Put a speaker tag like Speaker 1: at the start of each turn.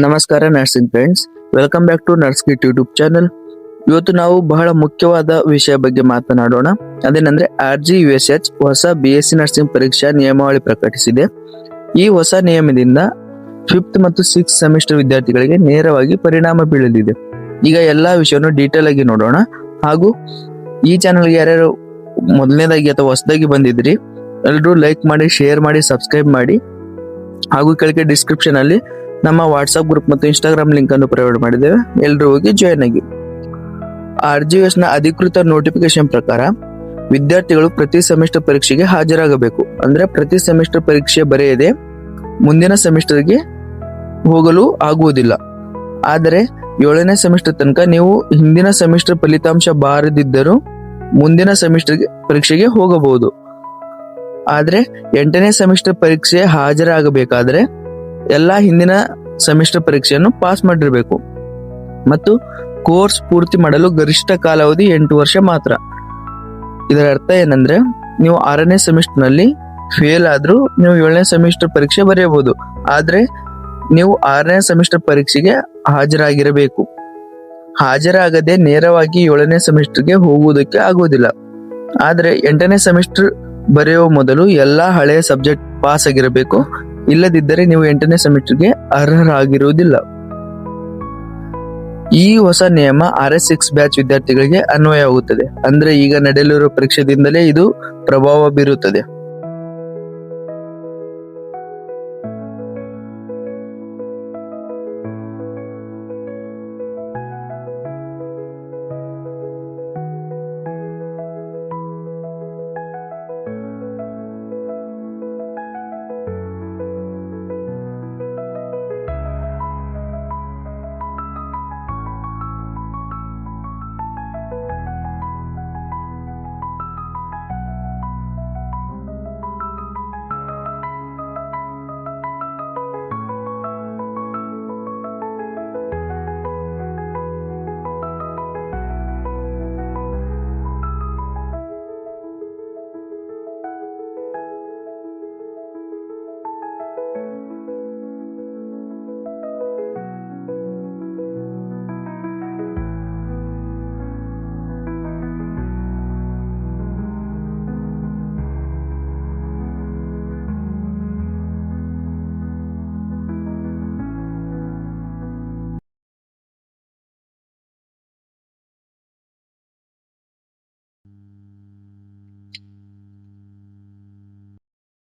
Speaker 1: ನಮಸ್ಕಾರ nursing friends, welcome back to nurse kit YouTube channel. ಇವತ್ತು ನಾವು ಬಹಳ ಮುಖ್ಯವಾದ ವಿಷಯ ಬಗ್ಗೆ ಮಾತನಾಡೋಣ. ಅದೇನಂದ್ರೆ RGUSH ಹೊಸ BSc ನರ್ಸಿಂಗ್ ಪರೀಕ್ಷಾ ನಿಯಮಾವಳಿ ಪ್ರಕಟಿಸಿದೆ. ಈ ಹೊಸ ನಿಯಮದಿಂದ 5th ಮತ್ತು 6th ಸೆಮಿಸ್ಟರ್ ವಿದ್ಯಾರ್ಥಿಗಳಿಗೆ ನೇರವಾಗಿ ಪರಿಣಾಮ ಬೀಳಲಿದೆ. ಈಗ ಎಲ್ಲಾ ವಿಷಯವನ್ನು ಡೀಟೇಲ್ ಆಗಿ ನೋಡೋಣ. ಹಾಗೂ ಈ ಚಾನಲ್ಗೆ ಯಾರ್ಯಾರು ಮೊದಲನೇದಾಗಿ ಅಥವಾ ಹೊಸದಾಗಿ ಬಂದಿದ್ರಿ, ಎಲ್ಲರೂ ಲೈಕ್ ಮಾಡಿ, ಶೇರ್ ಮಾಡಿ, ಸಬ್ಸ್ಕ್ರೈಬ್ ಮಾಡಿ. ಹಾಗೂ ಕೆಳಗೆ ಡಿಸ್ಕ್ರಿಪ್ಷನ್ ಅಲ್ಲಿ ನಮ್ಮ ವಾಟ್ಸ್ಆಪ್ ಗ್ರೂಪ್ ಮತ್ತು ಇನ್ಸ್ಟಾಗ್ರಾಮ್ ಲಿಂಕ್ ಅನ್ನು ಪ್ರೊವೈಡ್ ಮಾಡಿದ್ದೇವೆ. ಎಲ್ಲರೂ ಹೋಗಿ ಜಾಯ್ನ್ ಆಗಿ. RGUS ನ ಅಧಿಕೃತ ನೋಟಿಫಿಕೇಶನ್ ಪ್ರಕಾರ ವಿದ್ಯಾರ್ಥಿಗಳು ಪ್ರತಿ ಸೆಮಿಸ್ಟರ್ ಪರೀಕ್ಷೆಗೆ ಹಾಜರಾಗಬೇಕು. ಅಂದ್ರೆ ಪ್ರತಿ ಸೆಮಿಸ್ಟರ್ ಪರೀಕ್ಷೆ ಬರೆಯದೆ ಮುಂದಿನ ಸೆಮಿಸ್ಟರ್ಗೆ ಹೋಗಲು ಆಗುವುದಿಲ್ಲ. ಆದರೆ 7ನೇ ಸೆಮಿಸ್ಟರ್ ತನಕ ನೀವು ಹಿಂದಿನ ಸೆಮಿಸ್ಟರ್ ಫಲಿತಾಂಶ ಬಾರದಿದ್ದರೂ ಮುಂದಿನ ಸೆಮಿಸ್ಟರ್ಗೆ ಪರೀಕ್ಷೆಗೆ ಹೋಗಬಹುದು. ಆದ್ರೆ 8ನೇ ಸೆಮಿಸ್ಟರ್ ಪರೀಕ್ಷೆ ಹಾಜರಾಗಬೇಕಾದ್ರೆ ಎಲ್ಲಾ ಹಿಂದಿನ ಸೆಮಿಸ್ಟರ್ ಪರೀಕ್ಷೆಯನ್ನು ಪಾಸ್ ಮಾಡಿರಬೇಕು. ಮತ್ತು ಕೋರ್ಸ್ ಪೂರ್ತಿ ಮಾಡಲು ಗರಿಷ್ಠ ಕಾಲಾವಧಿ 8 ವರ್ಷ ಮಾತ್ರ. ಇದರ ಅರ್ಥ ಏನಂದ್ರೆ, ನೀವು 6ನೇ ಸೆಮಿಸ್ಟರ್ ನಲ್ಲಿ ಫೇಲ್ ಆದ್ರೂ ನೀವು 7ನೇ ಸೆಮಿಸ್ಟರ್ ಪರೀಕ್ಷೆ ಬರೆಯಬಹುದು. ಆದ್ರೆ ನೀವು 6ನೇ ಸೆಮಿಸ್ಟರ್ ಪರೀಕ್ಷೆಗೆ ಹಾಜರಾಗಿರಬೇಕು. ಹಾಜರಾಗದೆ ನೇರವಾಗಿ 7ನೇ ಸೆಮಿಸ್ಟರ್ಗೆ ಹೋಗುವುದಕ್ಕೆ ಆಗುವುದಿಲ್ಲ. ಆದ್ರೆ 8ನೇ ಸೆಮಿಸ್ಟರ್ ಬರೆಯುವ ಮೊದಲು ಎಲ್ಲಾ ಹಳೆಯ ಸಬ್ಜೆಕ್ಟ್ ಪಾಸ್ ಆಗಿರಬೇಕು. ಇಲ್ಲದಿದ್ದರೆ ನೀವು 8ನೇ ಸೆಮಿಸ್ಟರ್ಗೆ ಅರ್ಹರಾಗಿರುವುದಿಲ್ಲ. ಈ ಹೊಸ ನಿಯಮ RS6 ಬ್ಯಾಚ್ ವಿದ್ಯಾರ್ಥಿಗಳಿಗೆ ಅನ್ವಯವಾಗುತ್ತದೆ. ಅಂದ್ರೆ ಈಗ ನಡೆಯಲಿರುವ ಪರೀಕ್ಷೆದಿಂದಲೇ ಇದು ಪ್ರಭಾವ ಬೀರುತ್ತದೆ.